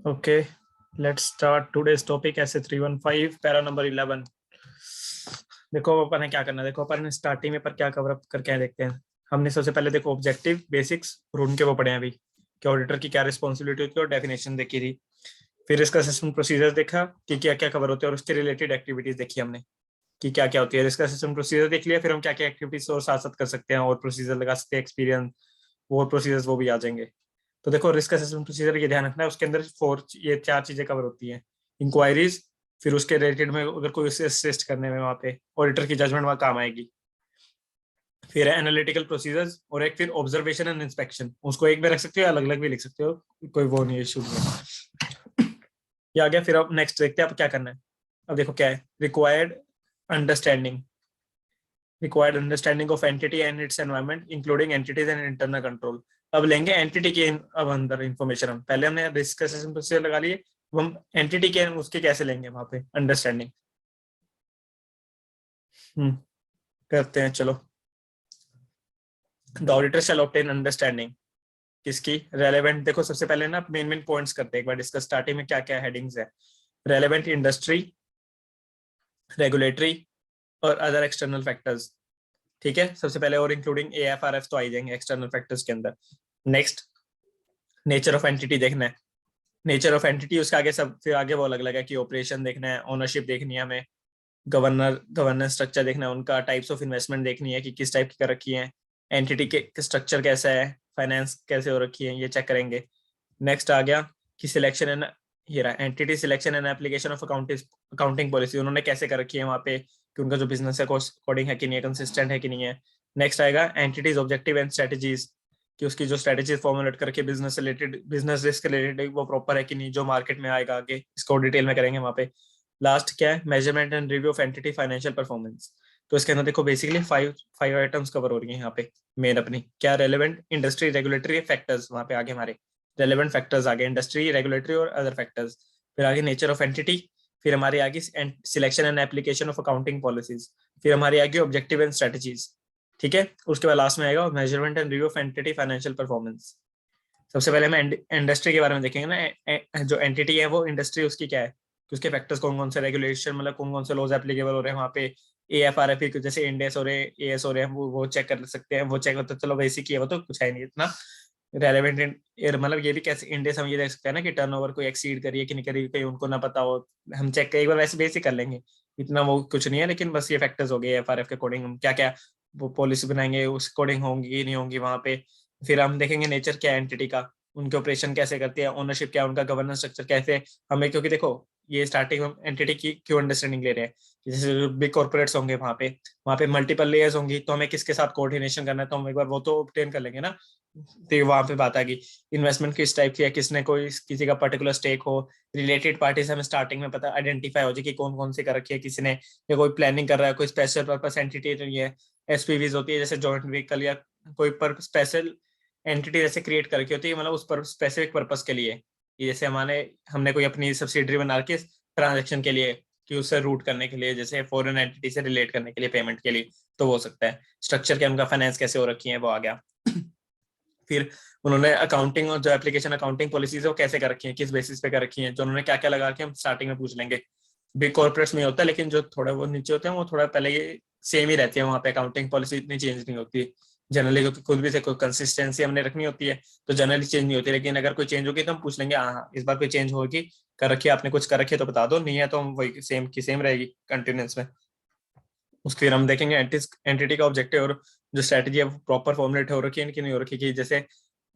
Okay, let's start today's topic ऐसे 315 para number 11। देखो अपन ने क्या करना है, देखो अपन ने स्टार्टिंग में पर क्या कवर अप करके आए देखते हैं। हमने सबसे पहले देखो ऑब्जेक्टिव बेसिक्स और उनके वो पढ़े हैं अभी कि ऑडिटर की क्या रिस्पॉन्सिबिलिटी होती है और डेफिनेशन देखी थी। फिर इसका असेसमेंट प्रोसीजर देखा कि क्या क्या कवर होते हैं और उसके रिलेटेड एक्टिविटीज देखी हमने कि क्या क्या होती है। इसका असेसमेंट प्रोसीजर देख लिया, फिर हम क्या क्या एक्टिविटीज और साथ साथ कर सकते हैं और प्रोसीजर लगा सकते हैं, एक्सपीरियंस और प्रोसीजर्स वो भी आ जाएंगे। तो देखो रिस्क असेसमेंट प्रोसीजर ये ध्यान रखना है, उसके अंदर ये चार चीजें कवर होती हैं। इंक्वायरीज, फिर उसके रिलेटेड में अगर कोई उसे असिस्ट करने में वहां पे ऑडिटर की जजमेंट वहां काम आएगी। फिर है एनालिटिकल प्रोसीजर्स और एक फिर ऑब्जर्वेशन एंड इंस्पेक्शन। उसको एक में रख सकते हो, अलग अलग भी लिख सकते हो, कोई वो नहीं है, इशू नहीं है। ये आ गया। फिर अब नेक्स्ट देखते हैं अब क्या करना है। अब देखो क्या है, understanding required understanding of entity and it's environment including entities and internal control. अब लेंगे एंटिटी के अब अंदर इंफॉर्मेशन। हम पहले हमने रिस्क असेसमेंट प्रोसीजर लगा लिए, अब हम एंटिटी के उसके कैसे लेंगे वहां पे अंडरस्टैंडिंग। करते हैं चलो। The auditor shall obtain understanding किसकी रेलेवेंट। देखो सबसे पहले ना मेन मेन पॉइंट्स करते हैं एक बार डिस्कस, स्टार्टिंग में क्या क्या हेडिंग्स है। रेलेवेंट इंडस्ट्री, रेगुलेटरी और अदर एक्सटर्नल फैक्टर्स। ठीक है, सबसे पहले और इंक्लूडिंग AFRF तो आ ही जाएंगे एक्सटर्नल फैक्टर्स के अंदर। नेक्स्ट नेचर ऑफ एंटिटी देखना है। नेचर ऑफ एंटिटी उसके आगे सब फिर आगे वो अलग अलग है कि ऑपरेशन देखना है, ओनरशिप देखनी है हमें, गवर्नेंस स्ट्रक्चर देखना है, उनका टाइप्स ऑफ इन्वेस्टमेंट देखनी है कि किस टाइप की कर रखी है, एंटिटी के स्ट्रक्चर कैसा है, फाइनेंस कैसे हो रखी है, ये चेक करेंगे। नेक्स्ट आ गया कि सिलेक्शन एंड ये रहा entity selection and application of accounting policy, उन्होंने कैसे कर रखी है वहाँ पे कि उनका जो बिजनेस है अकॉर्डिंग है कि नहीं है, कंसिस्टेंट है कि नहीं है। नेक्स्ट आएगा एंटिटीज ऑब्जेक्टिव एंड स्ट्रेटेजीज कि उसकी जो स्ट्रेटेजी फॉर्मुलेट करके business related, business risk related वो प्रॉपर है कि नहीं, जो मार्केट में आएगा आगे इसको डिटेल में करेंगे वहाँ पे। लास्ट क्या है, measurement and review of entity financial performance. तो इसके अंदर देखो basically five five items cover हो रही है यहाँ पे। मेन अपनी क्या, रेलेवेंट इंडस्ट्री रेगुलेटरी फैक्टर्स वहाँ पे आगे हमारे रेलेवेंट फैक्टर्स आगे इंडस्ट्री रेगुलेटरी और अदर फैक्टर्स। फिर आगे नेचर ऑफ एंटिटी, फिर हमारी आगे selection and application of accounting policies, फिर हमारी आगे ऑब्जेक्टिव एंड स्ट्रेटेजीज। ठीक है, उसके बाद लास्ट में आएगा measurement and review of entity financial performance. सबसे पहले हम इंडस्ट्री के बारे में देखेंगे ना, जो एंटिटी है वो इंडस्ट्री उसकी क्या है कि उसके फैक्टर्स कौन कौन से, रेगुलेशन मतलब कौन कौन से लॉज एप्लीकेबल हो रहे हैं वहाँ पे। AFRF जैसे इंडेस हो रहे, AS हो रहे हैं, वो चेक कर सकते हैं, वो चेक होता है। चलो बेसिक ही है वो, तो कुछ है नहीं इतना रेलेवेंट। मतलब ये भी कैसे इंडेस हम ये देख सकते हैं ना कि टर्नओवर कोई एक्सीड करिए कि नहीं करिए, कहीं उनको ना पता हो, हम चेक एक बार वैसे बेसिक कर लेंगे, इतना वो कुछ नहीं है। लेकिन बस ये फैक्टर्स हो गए AFRF के अकॉर्डिंग हम क्या क्या वो पॉलिसी बनाएंगे उस अकॉर्डिंग होंगी नहीं होंगी वहाँ पे। फिर हम देखेंगे नेचर क्या है एंटिटी का, उनके ऑपरेशन कैसे करती है, ओनरशिप क्या है, उनका गवर्नेंस स्ट्रक्चर कैसे। हमें क्योंकि देखो ये स्टार्टिंग में एंटिटी की क्यों अंडरस्टैंडिंग ले रहे हैं, जैसे बिग कॉर्पोरेट्स होंगे वहाँ पे मल्टीपल लेयर्स होंगी, तो हमें किसके साथ कोऑर्डिनेशन करना है, तो हम एक बार वो तो ऑब्टेन कर लेंगे ना। तो वहां पे बात आ गई इन्वेस्टमेंट किस टाइप की है, किसने कोई किसी का पर्टिकुलर स्टेक हो, रिलेटेड पार्टी से हमें स्टार्टिंग में पता आइडेंटिफाई हो जाए कि कौन कौन सी कर रखी है किसी ने, या कोई प्लानिंग कर रहा है, कोई स्पेशल पर्पस एंटिटी नहीं है। SPVs होती है जैसे जॉइंट व्हीकल, या कोई पर स्पेशल एंटिटी जैसे क्रिएट करके होती है, मतलब उस पर स्पेसिफिक पर्पस के लिए। ये जैसे हमारे हमने कोई अपनी सब्सिडरी बना के ट्रांजेक्शन के लिए कि उसे रूट करने के लिए, जैसे फॉरेन एंटिटी से रिलेट करने के लिए पेमेंट के लिए, तो वो हो सकता है। स्ट्रक्चर के उनका फाइनेंस कैसे हो रखी है वो आ गया। फिर उन्होंने अकाउंटिंग और जो एप्लीकेशन अकाउंटिंग पॉलिसीज है वो कैसे कर रखी है, किस बेसिस पे कर रखी है, जो उन्होंने क्या क्या लगा के हम स्टार्टिंग में पूछ लेंगे। बिग कॉर्पोरेट्स में होता है, लेकिन जो थोड़ा वो नीचे होते हैं वो थोड़ा पहले ये सेम ही रहती है, वहाँ पे अकाउंटिंग पॉलिसी इतनी चेंज नहीं होती जनरली, क्योंकि खुद भी से कोई कंसिस्टेंसी हमने रखनी होती है, तो जनरली चेंज नहीं होती। लेकिन अगर कोई चेंज होगी तो हम पूछ लेंगे, हाँ हाँ, इस बार कोई चेंज होगी, कर रखी है आपने, कुछ कर रखी है तो बता दो, नहीं है तो हम वही सेम की सेम रहेगी कंटिन्यूस में। उसके फिर हम देखेंगे एंटिटी का ऑब्जेक्टिव और जो स्ट्रेटजी है प्रॉपर फॉर्मुलेट हो रखी है कि नहीं हो रखी, कि जैसे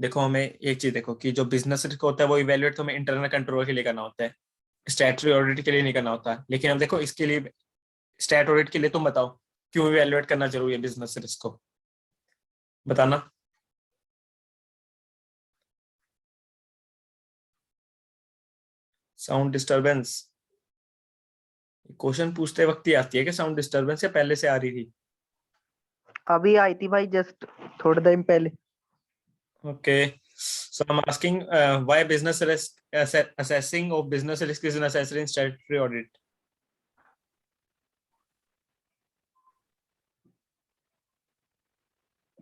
देखो हमें एक चीज देखो कि जो बिजनेस रिस्क होता है वो इवेल्युएट तो हमें इंटरनल कंट्रोल के लिए करना होता है, स्टैट्यूटरी ऑडिट के लिए नहीं करना होता। लेकिन अब देखो इसके लिए स्टैट ऑडिट के लिए तुम बताओ क्यों इवेल्युएट करना जरूरी है बिजनेस रिस्क को, बताना। साउंड डिस्टरबेंस क्वेश्चन पूछते वक्त ही आती है कि साउंड डिस्टरबेंस या पहले से आ रही थी? अभी आई थी भाई, जस्ट थोड़े टाइम पहले। Okay, so I am asking why business risk assessing of business risk is necessary in statutory audit.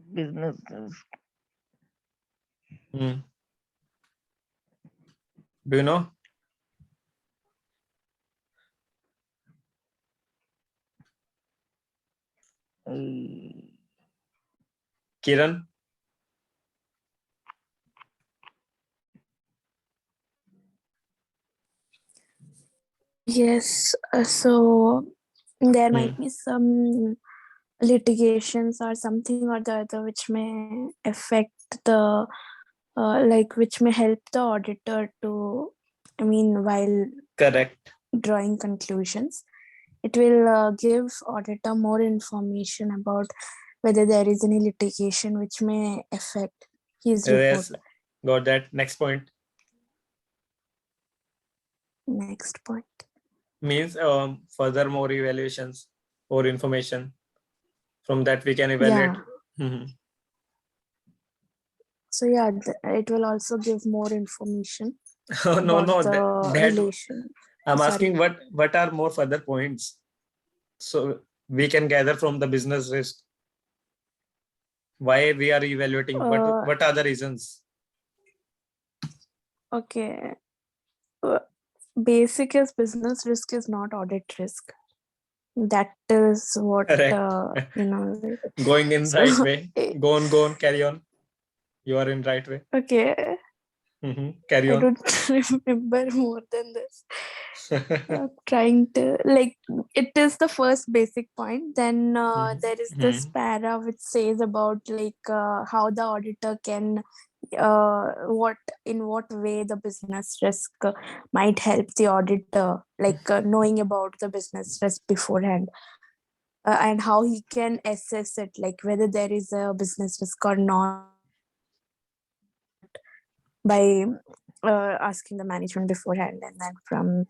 Business hmm do you know? Kiran? Yes, so there might be some litigations or something or the other which may affect the which may help the auditor to, I mean, while Correct. drawing conclusions, it will give auditor more information about whether there is any litigation which may affect his report. Yes, got that. Next point Next point. means further more evaluations or information. From that we can evaluate. Mhm. So yeah, it will also give more information Oh, no, about no, the relation. I'm Sorry. asking what are more further points so we can gather from the business risk. Why we are evaluating? What are the reasons? Okay. Basic is business risk is not audit risk. That is what Correct. Going in so, right way. Go on, carry on. You are in right way. Okay. Carry I on. don't remember more than this. I'm trying to it is the first basic point. Then there is this para which says about how the auditor can in what way the business risk might help the auditor, knowing about the business risk beforehand, and how he can assess it, whether there is a business risk or not, by asking the management beforehand, and then from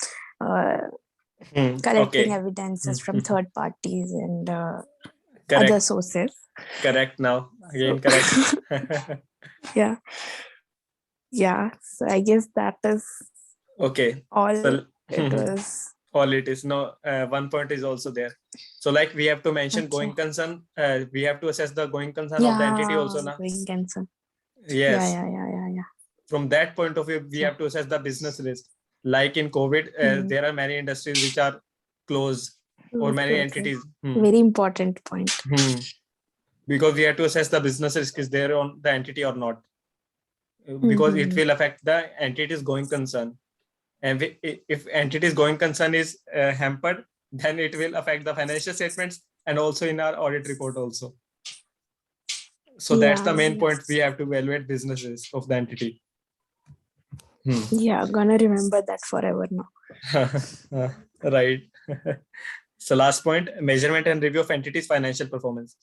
collecting evidences from third parties and other sources. Correct. Now again, correct. Yeah, so I guess that is okay. all. So, it was all it is. No, one point is also there. So we have to mention going concern. We have to assess the going concern of the entity also now. Going concern. Yes. Yeah. From that point of view, we have to assess the business risk. Like in COVID, there are many industries which are closed or many entities. Very important point. Because we have to assess the business risk is there on the entity or not. Because it will affect the entity's going concern. And if entity's going concern is hampered, then it will affect the financial statements and also in our audit report also. So that's the main point. We have to evaluate business risk of the entity. Yeah, gonna remember that forever now. Right. So last point, measurement and review of entities financial performance.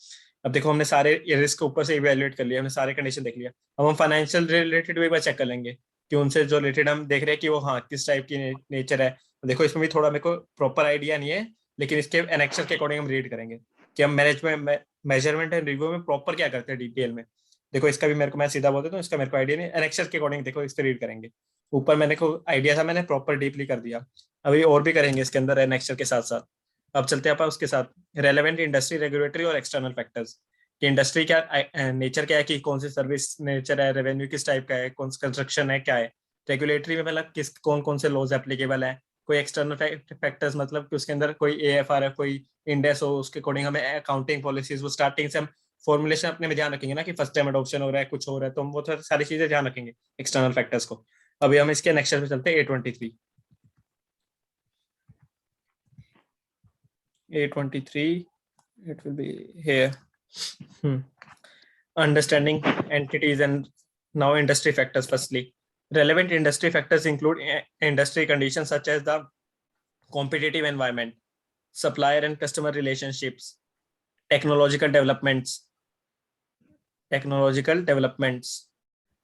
अब देखो हमने सारे risk ऊपर से evaluate कर लिया, हमने सारे कंडीशन देख लिया. अब हम फाइनेंशियल रिलेटेड भी एक बार चेक कर लेंगे कि उनसे जो रिलेटेड हम देख रहे हैं कि वो हाँ किस टाइप की नेचर है. देखो इसमें भी थोड़ा मेरे को प्रॉपर आइडिया नहीं है, लेकिन इसके एनेक्सर के अकॉर्डिंग हम रीड करेंगे कि हम मैनेजमेंट मेजरमेंट एंड रिव्यू में प्रॉपर क्या करते हैं डिटेल में. देखो इसका भी मेरे को, मैं सीधा बोल देता हूँ, इसका मेरे को आइडिया नहीं. एनेक्सर के अकॉर्डिंग देखो इस पे रीड करेंगे. ऊपर मैंने को आइडिया था, मैंने प्रॉपर डीपली कर दिया. अभी और भी करेंगे इसके अंदर एनेक्सर के साथ साथ. अब चलते हैं अपन उसके साथ रेलेवेंट इंडस्ट्री, रेगुलेटरी और एक्सटर्नल फैक्टर्स. कि इंडस्ट्री क्या नेचर क्या है, कि कौन सी सर्विस नेचर है, रेवेन्यू किस टाइप का है, कौन सा कंस्ट्रक्शन है, क्या है. रेगुलेटरी में मतलब किस कौन से लॉज एप्लीकेबल है. कोई एक्सटर्नल फैक्टर्स मतलब कि उसके अंदर कोई एएफआर है, कोई इंडेक्स हो, उसके अकॉर्डिंग हमें अकाउंटिंग पॉलिसीज वो स्टार्टिंग से हम फॉर्मुलेशन अपने में ध्यान रखेंगे ना कि फर्स्ट टाइम अडॉप्शन हो रहा है, कुछ हो रहा है, तो हम वो सारी चीजें ध्यान रखेंगे एक्सटर्नल फैक्टर्स को. अभी हम इसके नेक्स्ट पे चलते हैं. A23 it will be here. Understanding entities and now industry factors. Firstly, relevant industry factors include industry conditions such as the competitive environment, supplier and customer relationships, technological developments.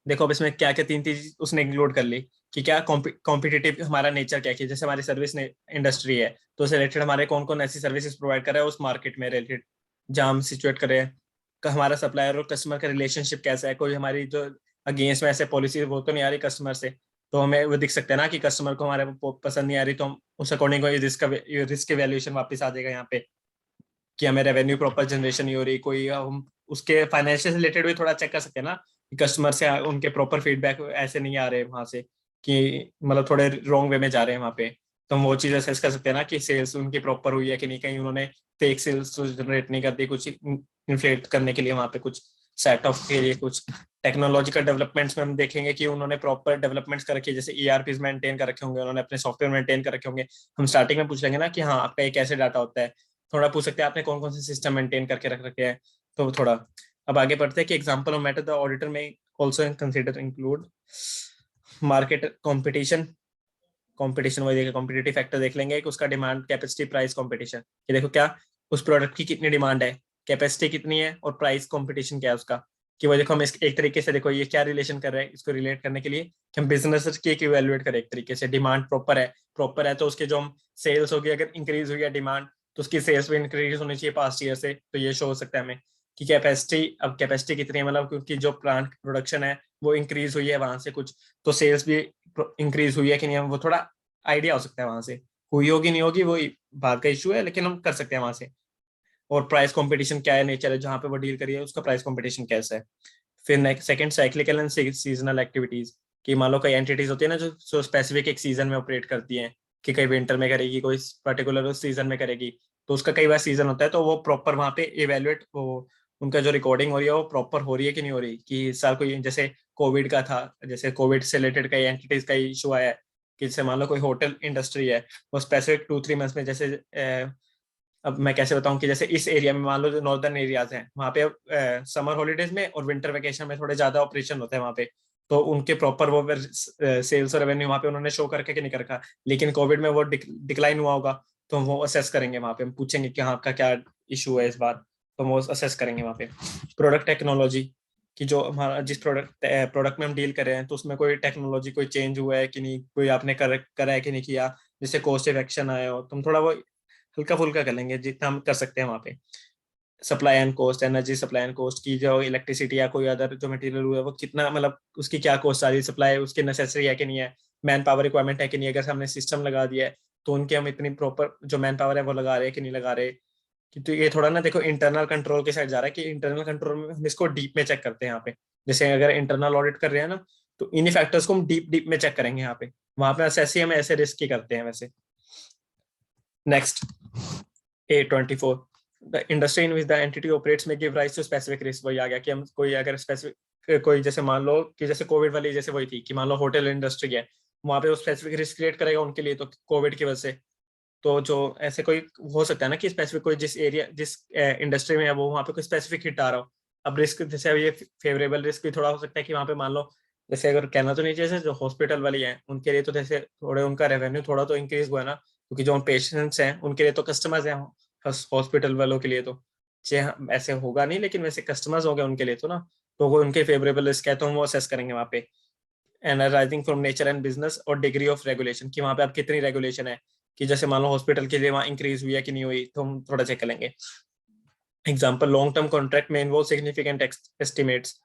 देखो अब इसमें क्या क्या तीन चीज उसने इंक्लूड कर ली कि क्या कॉम्पिटिटिव हमारा नेचर क्या है. जैसे हमारी सर्विस इंडस्ट्री है तो उससे रिलेटेड हमारे कौन कौन ऐसी सर्विसेज प्रोवाइड कर रहा है उस मार्केट में रिलेटेड जहां हम सिचुएट कर रहे हैं. हमारा सप्लायर और कस्टमर का रिलेशनशिप कैसा है, कोई हमारी जो अगेंस्ट में ऐसे पॉलिसी वो तो नहीं आ रही कस्टमर से, तो हमें वो दिख सकता है ना कि कस्टमर को हमारे पसंद नहीं आ रही, तो हम उस अकॉर्डिंग रिस्क वैल्यूएशन वापस आ जाएगा यहाँ पे कि हमें रेवेन्यू प्रॉपर जनरेशन नहीं हो रही. कोई हम उसके फाइनेंशियल रिलेटेड भी थोड़ा चेक कर सकते हैं ना कि कस्टमर से उनके प्रॉपर फीडबैक ऐसे नहीं आ रहे वहां से, कि मतलब थोड़े रॉन्ग वे में जा रहे हैं वहाँ पे, तो हम वो चीज़ असेस कर सकते हैं ना कि सेल्स उनकी प्रॉपर हुई है कि नहीं, कहीं उन्होंने फेक सेल्स जनरेट नहीं कर दी कुछ इन्फ्लेट करने के लिए वहाँ पे कुछ सेट ऑफ के लिए। कुछ टेक्नोलॉजिकल डेवलपमेंट्स में हम देखेंगे कि उन्होंने प्रॉपर डेवलपमेंट्स कर रखे हैं, जैसे ईआरपीज मेंटेन कर रखे होंगे उन्होंने, अपने सॉफ्टवेयर मेंटेन कर रखे होंगे। हम स्टार्टिंग में पूछ लेंगे ना कि हाँ आपका एक कैसे डाटा होता है, थोड़ा पूछ सकते हैं आपने कौन कौन से सिस्टम मेंटेन करके रख रखे हैं। तो थोड़ा अब आगे बढ़ते हैं कि example of matter the auditor में also consider include market competition. Competition वही देखें, कॉम्पिटिटिव फैक्टर देख लेंगे कि उसका डिमांड, कैपेसिटी, प्राइस, कंपटीशन। ये देखो क्या उस प्रोडक्ट की कितनी डिमांड है, कैपेसिटी कितनी है, और प्राइस कंपटीशन क्या है उसका। कि वो देखो हम एक तरीके से देखो ये क्या रिलेशन कर रहे हैं, इसको रिलेट करने के लिए कि हम बिजनेस की इवैल्यूएट करें एक तरीके से। डिमांड प्रॉपर है तो उसके जो हम सेल्स होगी, अगर इंक्रीज हुई है डिमांड तो उसकी सेल्स भी इंक्रीज होनी चाहिए पास्ट ईयर से। तो ये शो हो सकता है हमें कि कैपेसिटी, अब कैपेसिटी कितनी है, मतलब क्योंकि जो प्लांट प्रोडक्शन है वो इंक्रीज हुई है वहां से कुछ, तो सेल्स भी इंक्रीज हुई है कि नहीं, हम वो थोड़ा आइडिया हो सकता है वहां से। हुई होगी नहीं होगी वो बात का इशू है, लेकिन हम कर सकते हैं वहां से। और प्राइस कंपटीशन क्या है, नेचर है जहाँ पे वो डील करिए उसका प्राइस कंपटीशन कैसा है। फिर next second cyclical and seasonal activities, कि मान लो कई एंटिटीज होती है ना जो स्पेसिफिक एक सीजन में ऑपरेट करती हैं, कि कई विंटर में करेगी, कोई पर्टिकुलर सीजन में करेगी, तो उसका कई बार सीजन होता है, तो वो प्रॉपर वहाँ पे इवेल्युएट, वो उनका जो रिकॉर्डिंग हो रही है वो प्रॉपर हो रही है कि नहीं हो रही। कि इस साल कोई जैसे कोविड का था, जैसे कोविड से रिलेटेड कई एंटिटीज का इशू आया है, कि जैसे मान लो कोई होटल इंडस्ट्री है, वो स्पेसिफिक 2-3 मंथ्स में, जैसे अब मैं कैसे बताऊं कि जैसे इस एरिया में मान लो जो नॉर्दर्न एरियाज हैं वहाँ पे समर हॉलीडेज में और विंटर वेकेशन में थोड़े ज्यादा ऑपरेशन होते हैं वहाँ पे, तो उनके प्रॉपर वो सेल्स और रेवेन्यू वहाँ पे उन्होंने शो करके कि नहीं कर रखा, लेकिन कोविड में वो डिक्लाइन हुआ होगा, तो हम वो असेस करेंगे वहाँ पे। हम पूछेंगे कि हाँ आपका क्या इशू है इस बार, तो हम वो असेस करेंगे वहाँ पे। प्रोडक्ट टेक्नोलॉजी, कि जो हमारा जिस प्रोडक्ट में हम डील कर रहे हैं तो उसमें कोई टेक्नोलॉजी कोई चेंज हुआ है कि नहीं, कोई आपने करा है कि नहीं किया, जिससे कॉस्ट इफेक्शन आया हो, तो हम थोड़ा वो हल्का फुल्का कर लेंगे जितना हम कर सकते हैं वहाँ पे। Supply and cost, energy supply and cost की, जो इलेक्ट्रिसिटी या कोई अदर जो मटेरियल हुआ है वो कितना, मतलब उसकी क्या कॉस्ट आ रही है, सप्लाई उसकी नेसेसरी है कि नहीं है, मैन पावर रिक्वायरमेंट है कि नहीं, अगर हमने सिस्टम लगा दिया है तो उनके हम इतनी प्रॉपर जो मैन पावर है वो लगा रहे हैं कि नहीं लगा रहे। कि तो ये थोड़ा ना देखो इंटरनल कंट्रोल के साइड जा रहा है, कि इंटरनल कंट्रोल में हम इसको डीप में चेक करते हैं यहाँ पे। जैसे अगर इंटरनल ऑडिट कर रहे हैं ना, तो इन्हीं फैक्टर्स को हम डीप डीप में चेक करेंगे यहाँ पे। वहां पे ऐसे हम ऐसे रिस्क ही करते हैं वैसे। Next A24, the industry in which the entity operates में give rise to specific risk. वही आ गया कि हम कोई अगर स्पेसिफिक कोई, जैसे मान लो कि जैसे कोविड वाली जैसे वही थी कि मान लो होटल इंडस्ट्री है, वहां पे वो स्पेसिफिक रिस्क क्रिएट करेगा उनके लिए, तो कोविड की वजह से। तो जो ऐसे कोई हो सकता है ना कि स्पेसिफिक कोई जिस एरिया जिस इंडस्ट्री में है वो वहाँ पे कोई स्पेसिफिक हिट आ रहा हो। अब रिस्क जैसे अब ये फेवरेबल रिस्क भी थोड़ा हो सकता है कि वहाँ पे मान लो, जैसे अगर कहना तो नहीं, जैसे जो हॉस्पिटल वाली है उनके लिए तो जैसे थोड़े उनका रेवेन्यू थोड़ा तो इंक्रीज हुआ है ना, क्योंकि जो पेशेंट्स हैं उनके लिए तो कस्टमर्स हैं हॉस्पिटल वालों के लिए तो चाहे ऐसे होगा नहीं, लेकिन वैसे कस्टमर्स हो गए उनके लिए तो ना, तो वो उनके फेवरेबल रिस्क है, तो हम वो असेस करेंगे वहाँ पे। Analysing from nature and business और डिग्री ऑफ रेगुलेशन, कि वहाँ पे अब कितनी रेगुलेशन है, कि जैसे मान लो हॉस्पिटल के लिए वहाँ इंक्रीज हुई है कि नहीं हुई, तो हम थोड़ा चेक करेंगे। एग्जाम्पल, लॉन्ग टर्म कॉन्ट्रैक्ट में involve significant estimates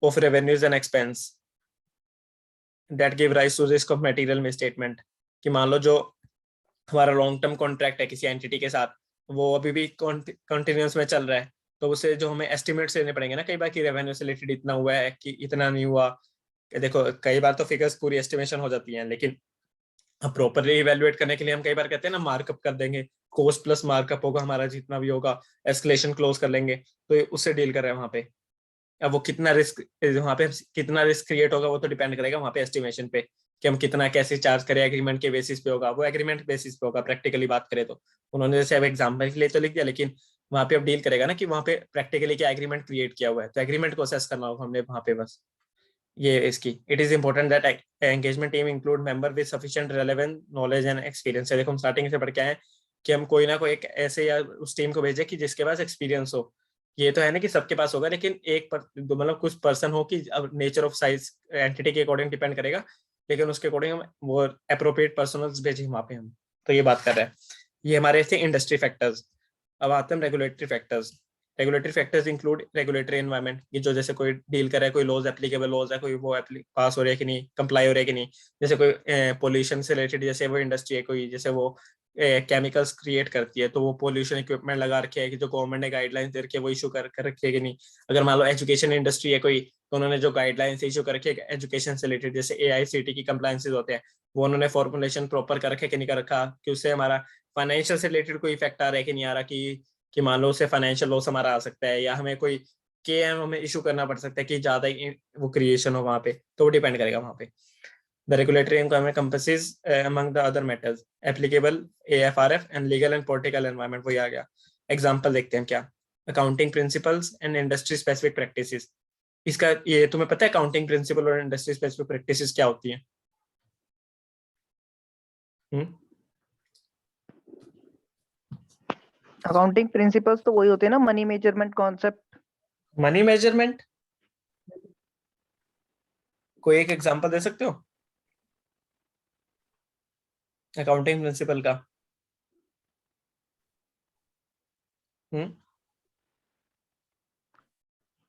of revenues and expense that give rise to risk of material misstatement. कि मान लो जो हमारा लॉन्ग टर्म कॉन्ट्रैक्ट है किसी एंटिटी के साथ, वो अभी भी कंटिन्यूस में चल रहा है, तो उसे जो हमें एस्टिमेट्स लेने पड़ेंगे ना कई बार, कि रेवेन्यू से रिलेटेड इतना हुआ है कि इतना नहीं हुआ। देखो कई बार तो फिगर्स पूरी एस्टिमेशन हो जाती हैं, लेकिन अब प्रॉपरली इवेल्युएट करने के लिए हम कई बार कहते हैं ना मार्कअप कर देंगे, कॉस्ट प्लस मार्कअप होगा हमारा जितना भी होगा, एस्केलेशन क्लोज कर लेंगे, तो उससे डील कर रहे हैं वहाँ पे। अब वो कितना रिस्क, वहाँ पे कितना रिस्क क्रिएट होगा वो तो डिपेंड करेगा वहाँ पे एस्टिमेशन पे, कि हम कितना कैसे चार्ज करें, एग्रीमेंट के बेसिस पे होगा, वो एग्रीमेंट बेसिस पे होगा प्रैक्टिकली बात करें तो। उन्होंने जैसे अब एग्जाम्पल के लिए तो लिख दिया, लेकिन वहाँ पे अब डील करेगा ना कि वहाँ पे प्रैक्टिकली क्या एग्रीमेंट क्रिएट किया हुआ है, तो एग्रीमेंट को असेस करना होगा हमने वहाँ पे बस। ये इसकी it is important that engagement team include member with sufficient relevant knowledge and experience है। देखो हम स्टार्टिंग से पढ़ के आए कि हम कोई ना कोई एक ऐसे या उस टीम को भेजे कि जिसके पास एक्सपीरियंस हो। ये तो है ना कि सबके पास होगा, लेकिन एक मतलब कुछ पर्सन हो, कि अब नेचर ऑफ साइज एंटिटी के अकॉर्डिंग डिपेंड करेगा, लेकिन उसके अकॉर्डिंग हम वो अप्रोप्रिएट पर्सनल्स भेजे वहाँ पे हम। तो ये बात कर रहे हैं, ये हमारे थे इंडस्ट्री फैक्टर्स। अब आते हैं regulatory factors. Regulatory factors include regulatory environment, कि जो जैसे कोई डील कर रहा है, कोई लॉज एप्लीकेबल लॉज है, कोई वो पास हो रहे हैं कि नहीं, कंप्लाई हो रहे हैं कि नहीं। जैसे कोई पोल्यूशन से रिलेटेड, जैसे वो इंडस्ट्री है कोई, जैसे वो केमिकल्स क्रिएट करती है, तो वो पोल्यूशन इक्विपमेंट लगा रखे है कि जो गवर्नमेंट ने गाइडलाइंस दे रखी है वो इशू कर रखी है कि नहीं। अगर मान लो एजुकेशन इंडस्ट्री है कोई, तो उन्होंने जो गाइडलाइंस इशू कर रखी है एजुकेशन से रिलेटेड, जैसे AICTE की कंप्लायंसेस होते हैं, वो उन्होंने फॉर्मुलेशन प्रॉपर कर रखे कि नहीं कर रखा, कि उससे हमारा फाइनेंशियल से रिलेटेड कोई इफेक्ट आ रहा है कि नहीं आ रहा, कि मान लो उससे फाइनेंशियल लॉस हमारा आ सकता है, या हमें कोई KM हमें इशू करना पड़ सकता है कि ज्यादा वो क्रिएशन हो वहां पे, तो वो डिपेंड करेगा वहां पे। The regulatory encompasses among the other matters applicable AFRF and legal and political environment, वही आ गया। एग्जाम्पल देखते हैं क्या, accounting principles and industry specific practices. इसका ये तुम्हें पता है अकाउंटिंग प्रिंसिपल और इंडस्ट्री स्पेसिफिक प्रैक्टिसेस क्या होती हैं? अकाउंटिंग प्रिंसिपल्स तो वही होते हैं ना, money measurement concept. Money measurement, कोई एक एग्जांपल दे सकते हो अकाउंटिंग प्रिंसिपल का?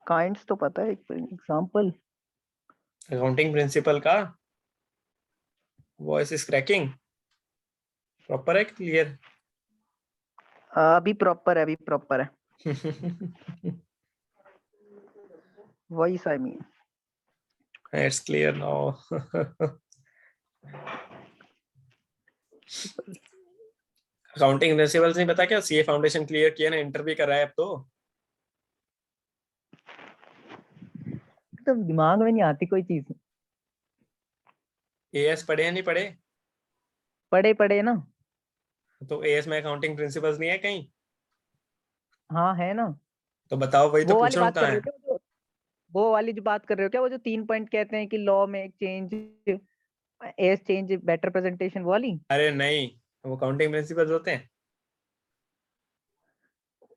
काइंड्स तो पता है, एक एग्जांपल। अकाउंटिंग प्रिंसिपल का वॉइस इज क्रैकिंग, प्रॉपर है, क्लियर? अभी प्रॉपर है, अभी प्रॉपर है। Voice I mean it's clear now. Accounting principles नहीं पता क्या? CA फाउंडेशन क्लियर किया ना, इंटरव्यू कर रहा है अब तो। तो दिमाग में नहीं आती कोई चीज। AS पढ़े या नहीं पढ़े? पढ़े पढ़े ना। तो AS में अकाउंटिंग प्रिंसिपल्स नहीं है कहीं? हाँ है ना। तो बताओ, वही तो वो पूछ वाली रहा हूँ बात कर कहाँ रहे है। हो क्या, वो वाली जो बात कर रहे हो क्या, वो जो 3 पॉइंट कहते हैं कि लॉ में एक change, as change better presentation वाली? अरे नहीं, वो अकाउंटिंग प्रिंसिपल्स होते हैं।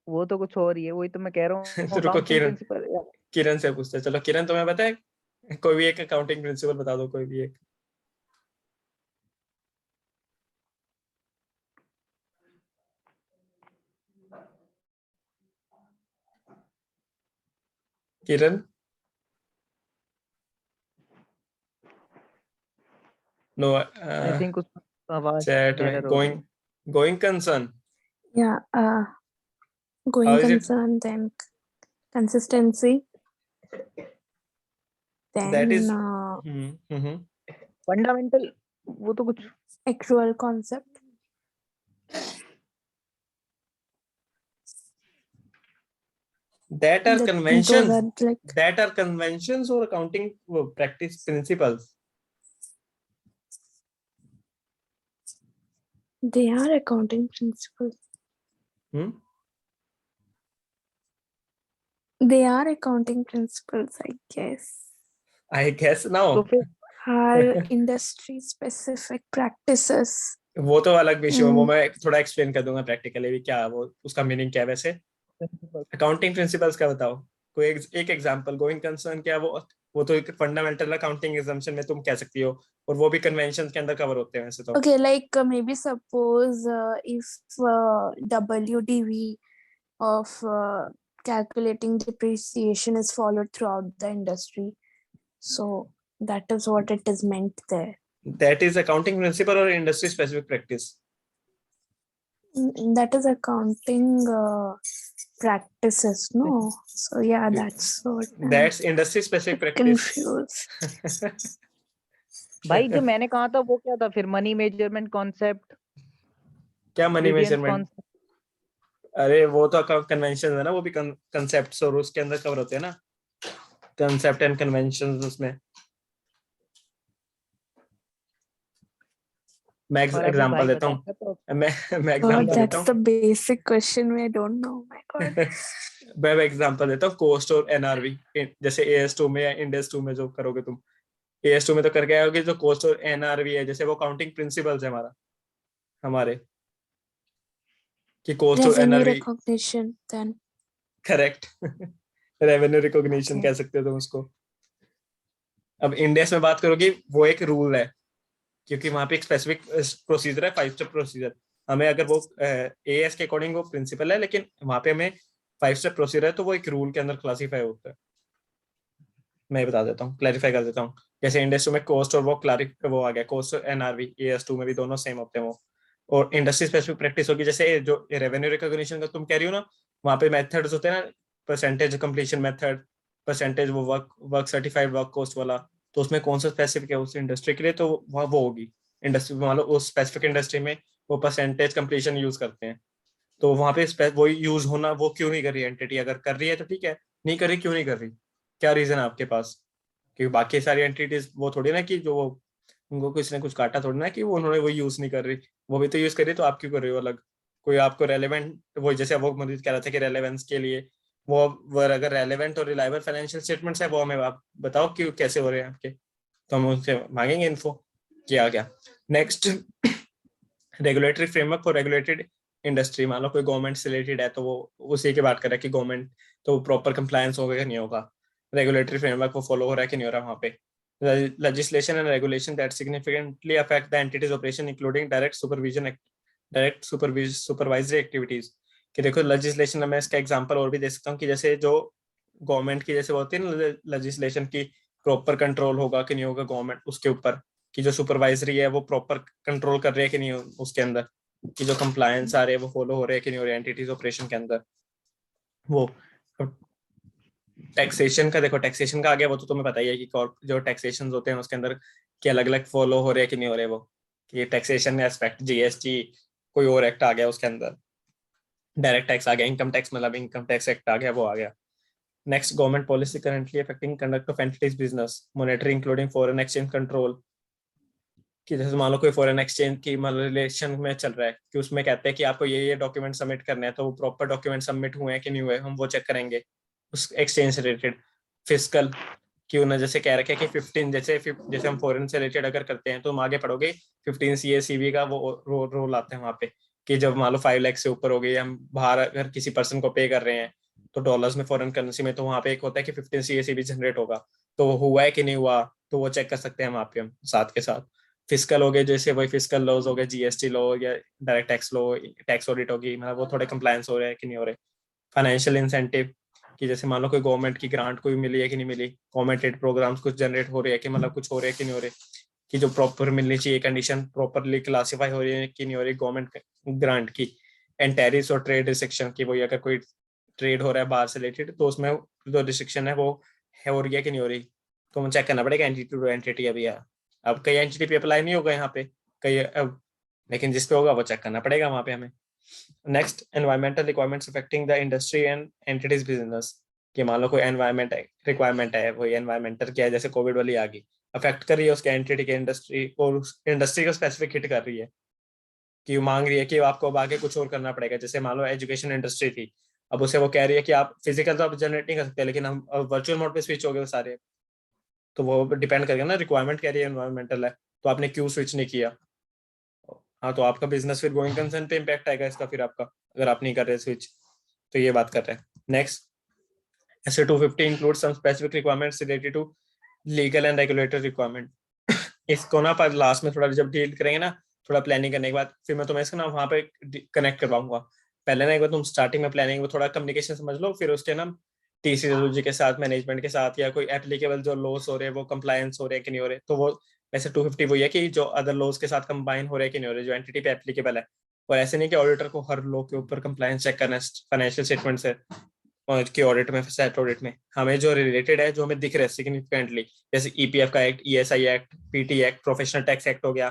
वो तो कुछ और ही है, वही तो मैं कह रहा हूँ तो रुको, अकाउंटिंग प्रिंसिपल। किरण से पूछते हैं। चलो किरण, तुम्हें पता है कोई भी एक अकाउंटिंग प्रिंसिपल बता दो, कोई भी एक। किरण, नो, आई थिंक उस आवाज चैट में एरर हो रही गोइंग है। Going concern, Yeah, how going is it? concern, then consistency, that then is hmm fundamental, वो तो कुछ accrual concept. that are Those conventions, are like, that are conventions or accounting practice principles? they are accounting principles. hmm? They are accounting principles, I guess. I guess तो now. फिर Are industry specific practices. वो तो अलग विषय है, वो Mm. मैं थोड़ा एक्सप्लेन कर दूंगा प्रैक्टिकली भी, क्या वो उसका मीनिंग क्या है वैसे। अकाउंटिंग प्रिंसिपल्स का बताओ, कोई एक एग्जांपल। गोइंग कंसर्न क्या, वो तो एक फंडामेंटल अकाउंटिंग एग्जाम्पशन में तुम कह सकती हो, और वो भी कन्वेंशन के अंदर कवर होते हैं वैसे तो। Okay, like maybe suppose if WDV of calculating depreciation is followed throughout the industry. So that is what it is meant there. That is accounting principle or industry specific practice? That is accounting practices, no? So yeah, that's what That's industry specific practice. confused. भाई जो मैंने कहा था वो क्या था फिर? Money measurement concept, क्या मनी वेरिएंस मेजरमेंट? कॉन्सेप्ट। अरे वो तो कन्वेंशन है ना, वो भी कंसेप्ट्स और उसके अंदर कवर होते हैं ना, कंसेप्ट एंड कन्वेंशंस उसमें। मैं और अभी एग्जांपल भाई देता हूँ, बताया तो मैं God, एग्जांपल देता that's the basic question I don't know. My God. हूँ। मैं एग्जांपल देता हूँ, कोस्ट और NRV, जैसे AS2 में या इंडेस 2 में जो करोगे तुम, AS2 में तो करके आओगे, जो कोस्ट और NRV है, जैसे वो अकाउंटिंग प्रिंसिपल्स है हमारे, कि कोस्ट और Revenue NRV। recognition then. Correct. Revenue recognition Okay. कह सकते हो तुम उसको। अब इंडेस में बात करोगे, वो एक रूल है, क्योंकि वहां पे एक स्पेसिफिक प्रोसीजर है, 5 स्टेप प्रोसीजर। हमें अगर वो AS के अकॉर्डिंग वो प्रिंसिपल है, लेकिन वहां पे हमें 5 स्टेप प्रोसीजर है, तो वो एक रूल के अंदर क्लासीफाई होता है। मैं बता देता हूँ, क्लैरिफाई कर देता हूँ। जैसे इंडेस 2 में कोस्ट और वो आ गया, कोस्ट और NRV, AS2 में भी दोनों सेम होते हैं वो। और इंडस्ट्री स्पेसिफिक प्रैक्टिस होगी, जैसे जो रेवेन्यू रिकॉग्निशन का तुम कह रही हो ना, वहाँ पे मेथड्स होते हैं ना, परसेंटेज कंप्लीशन मेथड, परसेंटेज वो वर्क सर्टिफाइड वर्क कॉस्ट वाला, तो उसमें कौन सा स्पेसिफिक है उस इंडस्ट्री के लिए, तो वहाँ वो होगी इंडस्ट्री, मान लो उस स्पेसिफिक इंडस्ट्री में वो परसेंटेज कंप्लीशन यूज करते हैं, तो वहाँ पे वो यूज होना, वो क्यों नहीं कर रही है एंटिटी, अगर कर रही है तो ठीक है, नहीं कर रही क्यों नहीं कर रही, क्या रीजन है आपके पास, क्योंकि बाकी सारी एंटिटीज वो थोड़ी ना कि जो उनको किसी ने कुछ काटा थोड़ी ना कि वो उन्होंने वो यूज नहीं कर रही, वो भी तो यूज कर रही है, तो आप क्यों कर रही हो अलग, कोई आपको रेलेवेंट, वो जैसे वो मुझे कह रहा था कि रेलेवेंस के लिए वो अगर रेलेवेंट और रिलायबल फाइनेंशियल स्टेटमेंट्स है वो हमें आप बताओ कि कैसे हो रहे हैं आपके, तो हम उनसे मांगेंगे इन्फो क्या क्या। Next, regulatory framework for regulated industry, मान लो कोई गवर्नमेंट से रिलेटेड है तो वो उसी की बात कर रहा है कि गवर्नमेंट तो प्रॉपर कंप्लायंस होगा कि नहीं होगा, रेगुलेटरी फ्रेमवर्क वो फॉलो हो रहा है कि नहीं हो रहा वहाँ पे, legislation and regulation that significantly affect the entity's operation including direct supervisory activities, कि देखो legislation, मैं इसका एग्जांपल और भी दे सकता हूँ कि जैसे जो गवर्नमेंट की जैसे होती है ना legislation की प्रॉपर कंट्रोल होगा कि नहीं होगा गवर्नमेंट उसके ऊपर, कि जो सुपरवाइजरी है वो प्रॉपर कंट्रोल कर रही है कि नहीं उसके अंदर, कि जो कंप्लायंस आ रहे हैं वो फॉलो हो रहे हैं कि नहीं हो रहे एंटिटीज ऑपरेशन के अंदर। वो टैक्सेशन का देखो, टैक्सेशन का आ गया, वो तो तुम्हें पता ही है कि जो टैक्सेशन होते हैं उसके अंदर कि अलग अलग फॉलो हो रहे हैं कि नहीं हो रहे, वो कि टैक्सेशन एस्पेक्ट जीएसटी, कोई और एक्ट आ गया उसके अंदर, डायरेक्ट टैक्स आ गया, इनकम टैक्स मतलब इनकम टैक्स एक्ट आ गया, वो आ गया। Next, government policy currently affecting conduct of entities business monitoring including foreign exchange control, कि जैसे मान लो कोई फॉरेन एक्सचेंज की मतलब रिलेशन में चल रहा है कि उसमें कहते हैं कि आपको ये डॉक्यूमेंट सबमिट करने हैं, तो वो प्रॉपर डॉक्यूमेंट सबमिट हुए हैं कि नहीं हुए, हम वो चेक करेंगे उस एक्सचेंज से रिलेटेड। फिजिकल, कि उन्हें जैसे कह रखे कि 15 जैसे हम फॉरेन से रिलेटेड अगर करते हैं तो हम आगे पढ़ोगे 15 CACV का वो रोल आते हैं वहाँ पे, कि जब मान लो 5 लाख से ऊपर हो गई, हम बाहर अगर किसी पर्सन को पे कर रहे हैं तो डॉलर्स में फॉरेन करेंसी में, तो वहाँ पे एक होता है कि 15 CACV जनरेट होगा, तो वो हुआ है कि नहीं हुआ, तो वो चेक कर सकते हैं वहाँ पे हम साथ के साथ। फिजिकल हो गए जैसे वही फिजिकल लॉज हो गए, जीएसटी लॉ या direct tax law, tax audit होगी, मतलब वो थोड़े कंप्लायंस हो रहे हैं कि नहीं हो रहे। फाइनेंशियल इंसेंटिव, कि जैसे मान लो कोई गवर्नमेंट की ग्रांट कोई मिली है कि नहीं मिली, गवर्नमेंट एड प्रोग्राम्स कुछ जनरेट हो रहे हैं कि मतलब कुछ हो रहे हैं कि नहीं हो रहे, कि जो प्रॉपर मिलनी चाहिए कंडीशन प्रॉपरली क्लासीफाई हो रही है कि नहीं हो रही गवर्नमेंट ग्रांट की। एंड टैरिफ्स और ट्रेड रिस्ट्रिक्शन की, वही अगर कोई ट्रेड हो रहा है बाहर से रिलेटेड तो उसमें जो रिस्ट्रिक्शन है वो हो रही है कि नहीं हो रही, तो हमें चेक करना पड़ेगा एंटिटी टू एंटिटी। अभी अब कई एंटिटी पे अप्लाई नहीं होगा यहाँ पे कई अब, लेकिन जिस पे होगा वो चेक करना पड़ेगा वहाँ पे हमें। Next, environmental requirements affecting the industry and entities business, कि मान लो कोई एनवायरमेंट रिक्वायरमेंट है, वही एनवायरमेंटल क्या है, जैसे कोविड वाली आ गई, अफेक्ट कर रही है उसके एंटिटी के इंडस्ट्री, और इंडस्ट्री को स्पेसिफिक हिट कर रही है, कि मांग रही है कि आपको अब आगे कुछ और करना पड़ेगा। जैसे मान लो एजुकेशन इंडस्ट्री थी, अब उसे वो कह रही है कि आप फिजिकल तो आप जनरेट नहीं कर सकते, लेकिन हम वर्चुअल मोड पे स्विच हो गए सारे, तो वो डिपेंड करेगा ना, रिक्वायरमेंट कह रही है एनवायरमेंटल है, तो आपने क्यों स्विच नहीं किया। हाँ, तो आपका बिजनेस फिर गोइंग कंसर्न पे इम्पैक्ट आएगा इसका फिर आपका, अगर आप नहीं कर रहे स्विच, तो ये बात कर रहे हैं। नेक्स्ट, ऐसे 250 include some specific requirements related to legal and regulatory requirement. इसको ना पर लास्ट में थोड़ा जब डील करेंगे ना, थोड़ा प्लानिंग करने के बाद फिर मैं तुम्हें इसको ना वहाँ पे कनेक्ट करवाऊंगा। पहले ना एक बार तुम स्टार्टिंग में प्लानिंग, वो थोड़ा कम्युनिकेशन समझ लो, फिर उसके ना TCWG के साथ, मैनेजमेंट के साथ, या कोई एप्लीकेबल जो लॉस हो रहे हैं वो कंप्लायंस हो रहे हैं कि नहीं हो रहे, तो वो ऐसे 250 वही है कि जो अदर लॉज के साथ कंबाइन हो रहे हैं कि नहीं हो रहे, जो एंटिटी पे एप्लीकेबल है। और ऐसे नहीं कि ऑडिटर को हर लॉ के ऊपर कंप्लायंस चेक करना है फाइनेंशियल स्टेटमेंट से, और के ऑडिट में, सेट ऑडिट में हमें जो रिलेटेड है, जो हमें दिख रहा है सिग्निफिकेंटली, जैसे EPF का act, ESI act, PT act, professional tax act हो गया,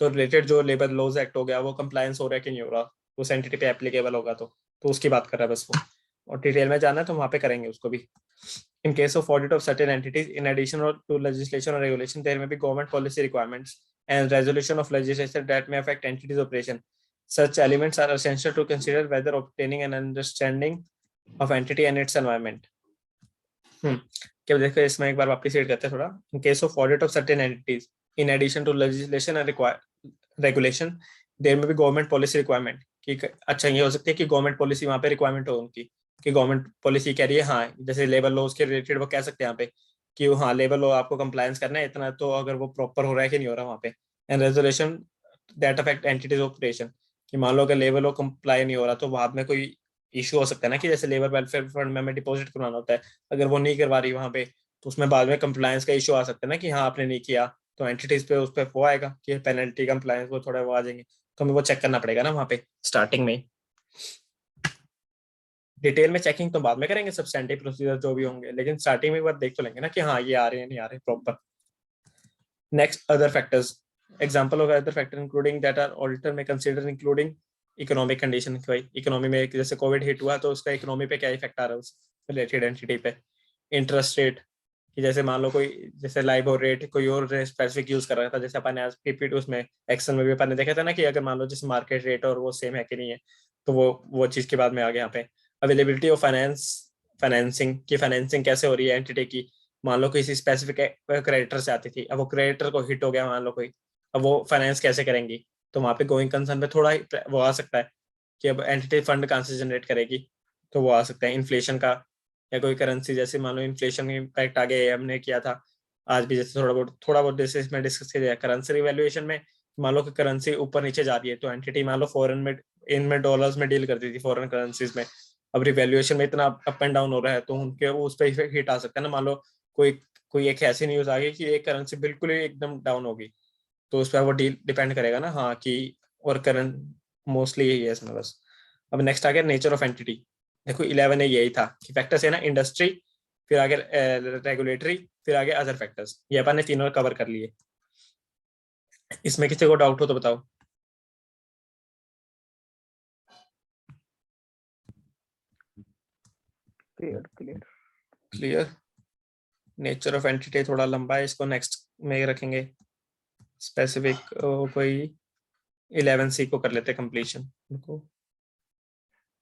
तो रिलेटेड जो लेबर लॉज एक्ट हो गया वो कंप्लायंस हो रहा है कि नहीं हो रहा, उस एंटिटी पे एप्लीकेबल होगा तो उसकी बात कर रहा है बस वो, और डिटेल में जाना है तो वहाँ पे करेंगे उसको भी। In case of audit of certain entities, in addition to legislation or regulation, there may be government policy requirements and resolution of legislation that may affect entities' operation. Such elements are essential to consider whether obtaining an understanding of entity and its environment. क्या देखो इसमें एक बार वापस read करते हैं थोड़ा। In case of audit of certain entities, in addition to legislation and regulation, there may be government policy requirement. कि अच्छा ये हो सकता है कि गवर्नमेंट पॉलिसी वहाँ पे रिक्वायरमेंट हो उनकी, कि गवर्नमेंट पॉलिसी कह रही है, हाँ जैसे लेबर लॉज के रिलेटेड वो कह सकते हैं यहाँ पे कि हाँ लेबर लॉ आपको कंप्लायंस करना है इतना, तो अगर वो प्रॉपर हो रहा है कि नहीं हो रहा वहाँ पे। And resolution that affect entities operation, कि मान लो अगर लेबर लॉ कंप्लाई नहीं हो रहा तो बाद में कोई इशू हो सकता है ना, कि जैसे लेबर वेलफेयर फंड में हमें डिपॉजिट करवाना होता है, अगर वो नहीं करवा रही वहाँ पे, तो उसमें बाद में कंप्लायंस का इशू आ सकता है ना, कि हाँ आपने नहीं किया, तो एंटिटीज पे उस पर वो आएगा कि पेनल्टी कंप्लायंस वो थोड़ा वो आ जाएंगे, तो हमें वो चेक करना पड़ेगा ना वहाँ पे स्टार्टिंग में। डिटेल में चेकिंग तो बाद में करेंगे, सब्सटेंटिव प्रोसीजर जो भी होंगे, लेकिन स्टार्टिंग में एक बार देख तो लेंगे ना कि हाँ ये आ रहे हैं नहीं आ रहे proper. Next other factors, example of other factor including that are auditor में consider including economic condition. Economy में जैसे कोविड हिट हुआ तो उसका इकोनॉमी पे क्या इफेक्ट आ रहा है उस रिलेटेड एंटिटी पे। इंटरेस्ट रेट कि जैसे मान लो कोई जैसे लाइबोर रेट कोई और स्पेसिफिक यूज कर रहा था, जैसे अपन आज पीपीटी उसमें एक्सेल में भी अपन ने देखा था ना कि अगर मान लो जैसे मार्केट रेट और वो सेम है कि नहीं है, तो वो चीज के बाद में आ गया यहाँ पे। अवेलेबिलिटी ऑफ फाइनेंसिंग की फाइनेंसिंग कैसे हो रही है एंटिटी की। मान लो किसी स्पेसिफिक क्रेडिटर से आती थी, अब वो क्रेडिटर को हिट हो गया मान लो कोई, अब वो फाइनेंस कैसे करेंगी। तो वहाँ पे गोइंग कंसर्न पे थोड़ा वो आ सकता है कि अब एंटिटी फंड कहाँ से जनरेट करेगी, तो वो आ सकता है इन्फ्लेशन का, या कोई करेंसी जैसे मान लो इन्फ्लेशन इम्पैक्ट आगे हमने किया था आज भी, जैसे थोड़ा बहुत जैसे इसमें डिस्कस किया करेंसी रिवैल्यूएशन में। मान लो कि करेंसी ऊपर नीचे जा रही है, तो एंटिटी मान लो फॉरेन में इनमें डॉलर्स में डील करती थी फॉरेन करेंसीज में, अब रिवैल्यूएशन में इतना अप एंड डाउन हो रहा है तो उनके उस पर इफेक्ट हिट आ सकता है ना। मान लो कोई कोई एक ऐसी न्यूज आ गई कि एक करेंसी बिल्कुल ही एकदम डाउन होगी, तो उस पर वो डील डिपेंड करेगा ना हाँ कि, और करंट मोस्टली यही है इसमें बस। अब नेक्स्ट आ गया नेचर ऑफ एंटिटी। देखो 11 यही था कि फैक्टर्स है ना, इंडस्ट्री, फिर आगे रेगुलेटरी, फिर आगे अदर फैक्टर्स, ये अपन ने तीनों कवर कर लिए। इसमें किसी को डाउट हो तो बताओ। Clear clear clear. Nature of entity थोड़ा लंबा है, इसको नेक्स्ट में रखेंगे। स्पेसिफिक कोई 11C को कर लेते कंप्लीशन उनको।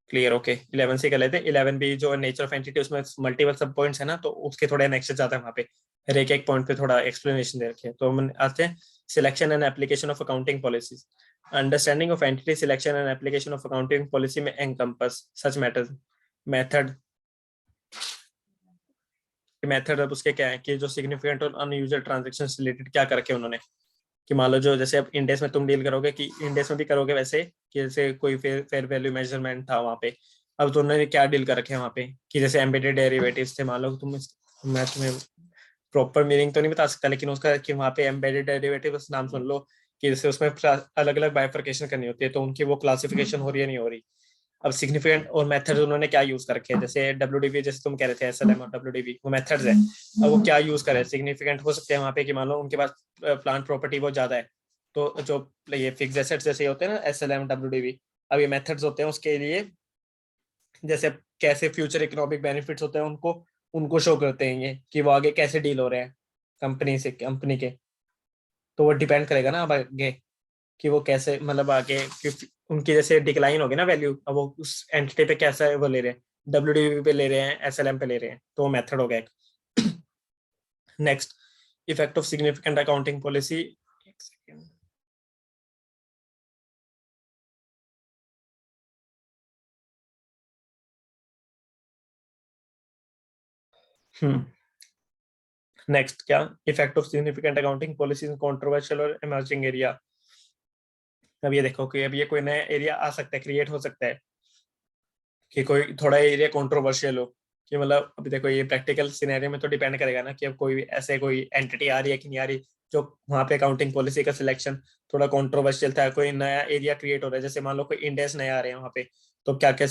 क्लियर ओके 11C कर लेते हैं। 11B जो नेचर ऑफ एंटिटी उसमें मल्टीपल सब पॉइंट्स है ना, तो उसके थोड़े नेक्स्ट जाता है वहाँ पे, हर एक पॉइंट पे थोड़ा एक्सप्लेनेशन दे रखे हैं। तो हम आते हैं selection and application of accounting policies. Understanding of entity selection and application of accounting policy में encompass such matters. Method method अब उसके क्या है कि जो सिग्निफिकेंट और अनयूजुअल ट्रांजेक्शन रिलेटेड क्या कर रखे उन्होंने, कि मान लो जो जैसे अब इंडेक्स में तुम डील करोगे कि इंडेक्स में भी करोगे वैसे कि जैसे कोई फेयर वैल्यू मेजरमेंट था वहाँ पे, अब तो उन्होंने क्या डील कर रखे हैं वहाँ पे कि जैसे एम्बेडेड डेरिवेटिव्स थे। मान लो मैं तुम्हें प्रॉपर मीनिंग तो नहीं बता सकता, लेकिन उसका कि वहाँ पे एम्बेडेड डेरिवेटिव नाम सुन लो कि जैसे उसमें अलग अलग बाइफर्केशन करनी होती है, तो उनकी वो क्लासिफिकेशन हो रही है नहीं हो रही। अब सिग्निफिकेंट और मेथड उन्होंने क्या यूज कर रखे हैं, जैसे डब्ल्यूडीवी जैसे तुम कह रहे थे एसएलएम और डब्ल्यूडीवी वो मेथड्स है। अब वो क्या यूज करे, सिग्निफिकेंट हो सकते हैं वहाँ पे कि मान लो उनके पास प्लांट प्रॉपर्टी बहुत ज्यादा है, तो जो ये फिक्स एसेट्स जैसे होते हैं ना एसएलएम डब्ल्यूडीवी, अब ये मेथड्स होते हैं उसके लिए, जैसे कैसे फ्यूचर इकोनॉमिक बेनिफिट्स होते हैं उनको उनको शो करते हैं ये कि वो आगे कैसे डील हो रहे हैं कंपनी के। तो वो डिपेंड करेगा ना अब आगे कि वो कैसे मतलब आगे उनकी जैसे डिक्लाइन होगी ना वैल्यू, अब वो उस एंटिटी पे कैसा वो ले रहे हैं, डब्ल्यूडीवी पे ले रहे हैं एसएलएम पे ले रहे हैं, तो वो मेथड हो गया एक। Next effect of significant accounting policy. एक सेकेंड, नेक्स्ट क्या effect of significant accounting policy in controversial और इमर्जिंग एरिया। अब ये देखो कि अब ये कोई नया एरिया आ सकता है, क्रिएट हो सकता है कि कोई थोड़ा एरिया कंट्रोवर्शियल हो, कि मतलब अभी देखो ये प्रैक्टिकल सिनेरियो में तो डिपेंड करेगा ना कि अब कोई ऐसे कोई एंटिटी आ रही है कि नहीं आ रही, जो वहाँ पे अकाउंटिंग पॉलिसी का सिलेक्शन थोड़ा कंट्रोवर्शियल था, कोई नया एरिया क्रिएट हो रहा है, जैसे मान लो कोई इंडेक्स नया आ रहे हैं वहाँ पे, तो क्या क्या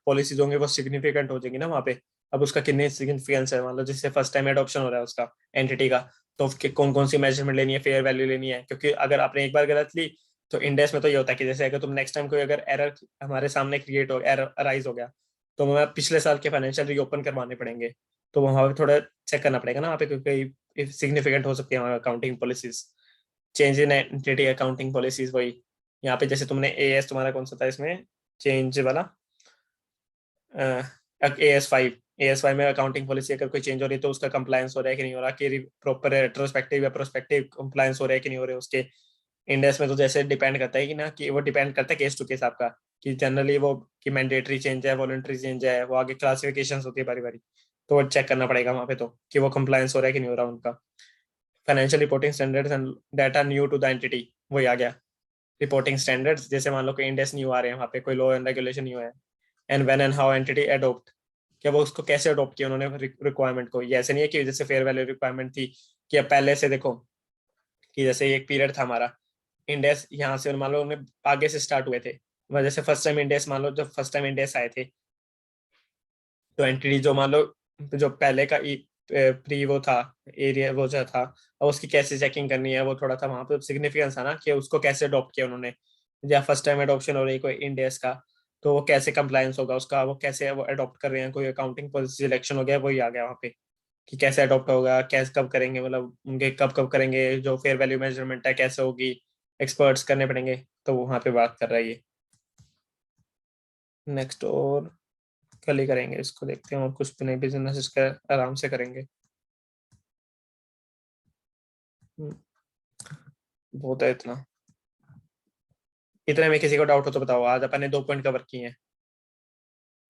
पॉलिसीज होंगे वो सिग्निफिकेंट हो जाएंगी ना वहाँ पे। अब उसका कितनी सिग्निफिकेंस है, मान लो जिससे फर्स्ट टाइम एडॉप्शन हो रहा है उसका एंटिटी का, तो कौन कौन सी मेजरमेंट लेनी है, फेयर वैल्यू लेनी है, क्योंकि अगर आपने एक बार गलत ली तो इंडेक्स में तो ये होता है कि जैसे अगर तुम नेक्स्ट टाइम कोई अगर एरर हमारे सामने क्रिएट हो एरर अराइज हो गया, तो हमें पिछले साल के फाइनेंशियल रीओपन करवाने पड़ेंगे, तो वहाँ पे थोड़ा चेक करना पड़ेगा ना वहाँ पे, क्योंकि सिग्निफिकेंट हो सकती है accounting policies. Change in entity accounting policies वही यहाँ पे, जैसे तुमने एएस तुम्हारा कौन सा था इसमें चेंज वाला, एएस 5 में अकाउंटिंग पॉलिसी अगर कोई चेंज हो रही है तो उसका कंप्लायंस हो रहा है कि नहीं हो रहा, कि प्रॉपर रेट्रोस्पेक्टिव या प्रोस्पेक्टिव कंप्लायंस हो रहा है कि नहीं हो रहे उसके। इंडेक्स में तो जैसे डिपेंड करता है कि ना कि वो डिपेंड करता है केस टू केस आपका, कि जनरली वो कि मैंडेटरी चेंज है वॉलंटरी चेंज है, वो आगे क्लासिफिकेशन होती है बारी बारी, तो वो चेक करना पड़ेगा वहाँ पे तो कि वो कंप्लायंस हो रहा है कि नहीं हो रहा उनका। Financial reporting standards and data new to the entity, वही आ गया रिपोर्टिंग स्टैंडर्ड्स, जैसे मान लो कोई इंडेक्स न्यू आ रहे हैं वहाँ पे, कोई लॉ एंड रेगुलेशन न्यू है, and when and how entity adopt, क्या वो उसको कैसे अडॉप्ट किया उन्होंने रिक्वायरमेंट को। ये ऐसे नहीं है कि जैसे फेयर वैल्यू रिक्वायरमेंट थी कि अब पहले से देखो कि जैसे एक पीरियड था हमारा इंडेस यहाँ से मान लो उन्हें आगे से स्टार्ट हुए थे, वजह से फर्स्ट टाइम इंडेस मान लो जब फर्स्ट टाइम इंडेस आए थे तो एंटिटी जो मान लो जो पहले का प्री वो था एरिया वो जो था, और उसकी कैसे चेकिंग करनी है वो थोड़ा था वहां पे सिग्निफिकेंस था ना कि उसको कैसे अडॉप्ट किया उन्होंने, या फर्स्ट टाइम अडॉप्शन हो रही है कोई इंडेस का तो वो कैसे कंप्लायंस होगा उसका, वो कैसे वो अडॉप्ट कर रहे हैं, कोई अकाउंटिंग पॉलिसी सिलेक्शन हो गया वही आ गया वहाँ पे कि कैसे अडॉप्ट होगा, कैसे कब करेंगे, मतलब उनके कब कब करेंगे, जो फेयर वैल्यू मेजरमेंट है कैसे होगी, एक्सपर्ट्स करने पड़ेंगे, तो वहाँ पे बात कर रहा है ये। नेक्स्ट और कल ही करेंगे इसको, देखते हैं और कुछ भी नहीं, बिजनेस इसका आराम से करेंगे। बहुत है इतना, इतने में किसी को डाउट हो तो बताओ। आज अपन ने 2 पॉइंट कवर किए हैं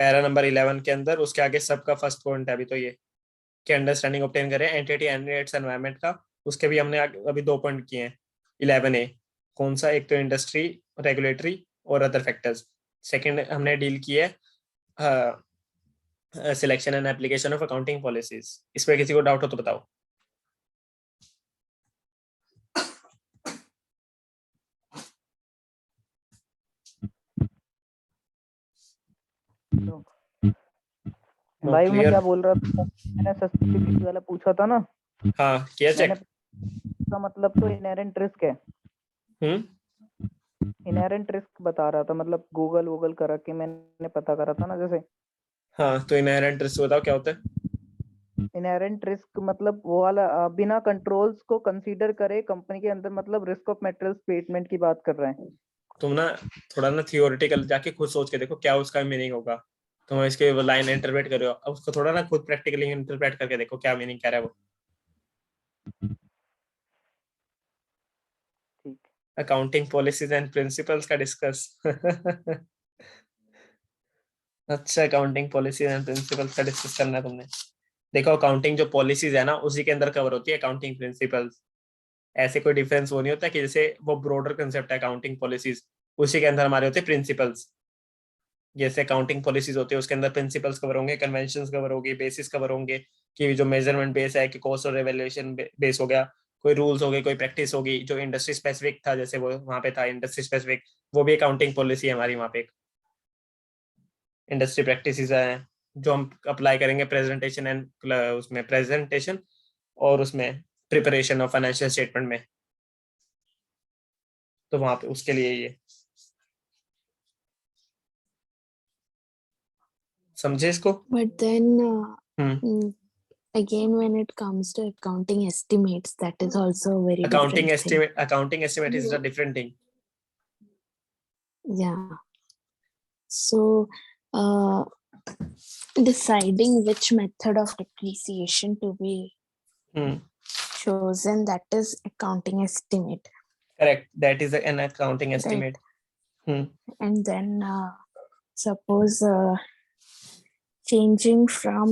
पैरा नंबर 11 के अंदर, उसके आगे सबका फर्स्ट पॉइंट है अभी तो ये कि अंडरस्टैंडिंग ऑब्टेन करें एंटिटी एंड इट्स एनवायरनमेंट का, उसके भी हमने अभी 2 पॉइंट किए हैं 11A। कौन सा? एक तो इंडस्ट्री, रेगुलेटरी और अदर फैक्टर्स। सेकंड हमने डील की है selection and application of accounting policies. इस पे किसी को डाउट हो तो बताओ। भाई मैं क्लियर? क्या बोल रहा था, मैंने सस्टेनेबिलिटी वाला पूछा था ना, हाँ किया मैंने चेक। का मतलब तो इनहेरेंट रिस्क है। इनहेरेंट रिस्क बता रहा था, मतलब गूगल करा के मैंने पता करा था ना जैसे। हाँ तो इनहेरेंट रिस्क बताओ क्या होता है। इनहेरेंट रिस्क मतलब वो वाला बिना कंट्रोल्स को कंसीडर करे कंपनी के अंदर, मतलब रिस्क ऑफ मटेरियल स्टेटमेंट की बात कर रहे हैं। तुम ना थोड़ा ना थियोरेटिकल जाके खुद सोच के देखो क्या उसका मीनिंग होगा, तुम इसके लाइन इंटरप्रेट कर रहे हो, अब उसको थोड़ा ना खुद प्रैक्टिकली इंटरप्रेट करके देखो क्या मीनिंग कह रहा है वो। ठीक। अकाउंटिंग पॉलिसीज एंड प्रिंसिपल्स का डिस्कस अच्छा, अकाउंटिंग पॉलिसीज एंड प्रिंसिपल्स का डिस्कस करना है तुमने। देखो अकाउंटिंग जो पॉलिसीज है ना उसी के अंदर कवर होती है अकाउंटिंग प्रिंसिपल्स। ऐसे कोई डिफरेंस वो नहीं होता कि जैसे वो ब्रॉडर कंसेप्ट है अकाउंटिंग पॉलिसीज, उसी के अंदर हमारे होते हैं प्रिंसिपल्स। जैसे अकाउंटिंग पॉलिसीज होती है उसके अंदर प्रिंसिपल्स कवर होंगे, कन्वेंशंस कवर होगी, बेसिस कवर होंगे कि जो मेजरमेंट बेस है कि कॉस्ट और एवेल्यूएशन बेस हो गया, कोई रूल्स हो गए, कोई प्रैक्टिस होगी जो इंडस्ट्री स्पेसिफिक था, जैसे वो वहाँ पे था इंडस्ट्री स्पेसिफिक, वो भी अकाउंटिंग पॉलिसी है हमारी वहाँ पे। इंडस्ट्री प्रैक्टिसेस हैं जो हम अप्लाई करेंगे प्रेजेंटेशन एंड उसमें प्रेजेंटेशन और उसमें प्रिपरेशन ऑफ फाइनेंशियल स्टेटमेंट में, तो वहाँ पे उसके लिए ये समझे इसको। But then hmm again, when it comes to accounting estimates, that is also a very different thing. Accounting estimate is a different thing. Yeah. So deciding which method of depreciation to be chosen, that is accounting estimate. Correct, that is an accounting estimate. Right. And then suppose changing from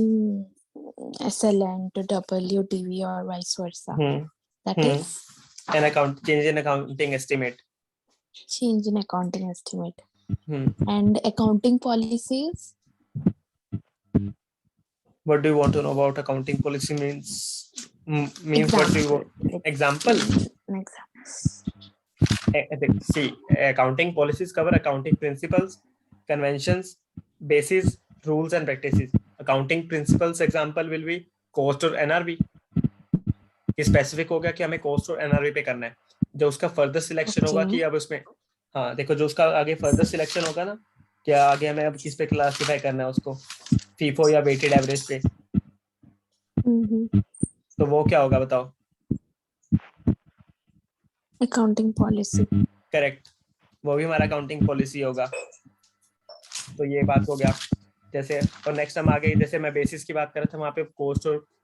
SLN to WDV or vice versa. That is change in accounting estimate. Change in accounting estimate. And accounting policies. What do you want to know about accounting policy means? Means example. What do you want? Example. See, accounting policies cover accounting principles, conventions, bases, rules and practices. Accounting principles example will be cost और NRV. Specific हो गया कि हमें cost और NRV पे करना है। जो उसका फर्दर सिलेक्शन होगा कि अब उसमें हाँ देखो जो उसका आगे फर्दर सिलेक्शन होगा ना, क्या आगे हमें अब किस पे क्लासिफाई करना है उसको, फीफो या वेटेड एवरेज पे, तो वो क्या होगा बताओ। Accounting policy. करेक्ट, वो भी हमारा अकाउंटिंग पॉलिसी होगा। तो ये बात हो गया। जैसे और नेक्स्ट हम आगे, जैसे मैं बेसिस की बात कर रहा था वहाँ पे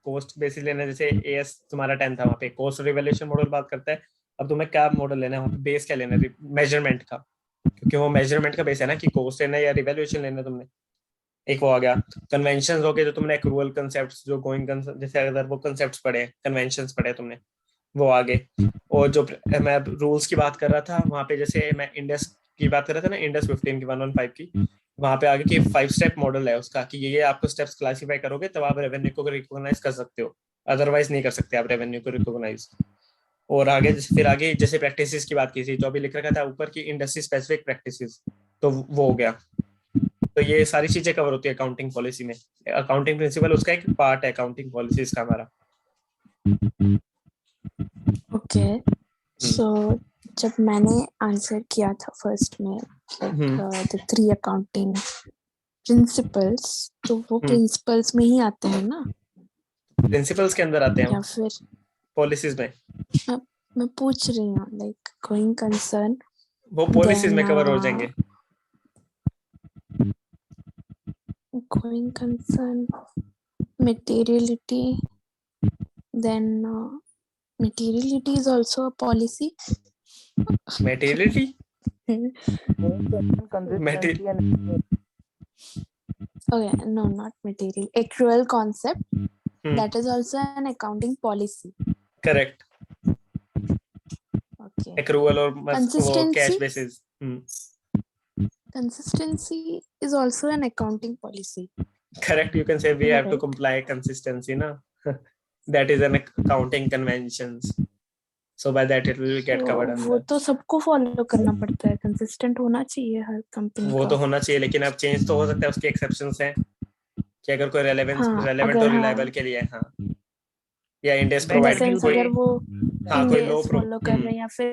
कोस्ट बेसिस लेना, जैसे एएस तुम्हारा 10 था वहाँ पे कॉस्ट और रिवैल्यूएशन मॉडल बात करता है। अब तुम्हें क्या मॉडल लेना है वहाँ पे, बेस क्या लेना है, मेजरमेंट का, क्योंकि वो मेजरमेंट का बेस है ना कि कॉस्ट लेना है या रिवैल्यूएशन लेना है तुमने। एक वो आ गया। कन्वेंशंस हो गए जो तुमने एक्रूअल कांसेप्ट्स, जो गोइंग जैसे अगर वो कांसेप्ट्स पढ़े, कन्वेंशंस पढ़े तुमने, वो आगे। और जो मैं रूल्स की बात कर रहा था वहाँ पे, जैसे मैं इंडस की बात कर रहा था ना, इंडस 15 की 115 की, वहाँ पे आगे की 5 स्टेप मॉडल है उसका कि ये आपको स्टेप्स क्लासिफाई करोगे तब आप रेवेन्यू को रिकॉग्नाइज कर सकते हो, अदरवाइज नहीं कर सकते आप रेवेन्यू को रिकॉग्नाइज। और आगे फिर आगे जैसे प्रैक्टिसेस की बात की थी, जो अभी लिख रखा था ऊपर की इंडस्ट्री स्पेसिफिक प्रैक्टिसेस, तो वो हो गया। तो ये सारी चीजें कवर होती है अकाउंटिंग पॉलिसी में। अकाउंटिंग प्रिंसिपल उसका एक पार्ट है अकाउंटिंग पॉलिसीज का हमारा। ओके, सो जब मैंने आंसर किया था फर्स्ट में द 3 अकाउंटिंग प्रिंसिपल्स, तो वो प्रिंसिपल्स में ही आते हैं ना, प्रिंसिपल्स के अंदर आते हैं या फिर पॉलिसीज में? मैं पूछ रही हूँ लाइक गोइंग कंसर्न, वो पॉलिसीज में कवर हो जाएंगे। Going concern, materiality, then materiality is also a policy. Materiality? Consistency and Okay, no, not material. Accrual concept, that is also an accounting policy. Correct. Okay. Accrual और वो Consistency? cash basis. Consistency is also an accounting policy. Correct. You can say we have to Right. comply consistency, na? That is an accounting conventions. So by that it will get covered वो under. तो सबको follow करना पड़ता है, consistent होना चाहिए हर company वो का। तो होना चाहिए, लेकिन अब चेंज तो हो सकता है, उसके एक्सेप्शंस हैं कि अगर कोई रेलेवेंस हाँ, रेलेवेंट अगर और रिलायबल के लिए, हाँ, या इंडेक्स Better प्रोवाइड सेंस कोई, अगर वो हाँ, कोई लो इंडेक्स फॉलो कर रहे हैं या फिर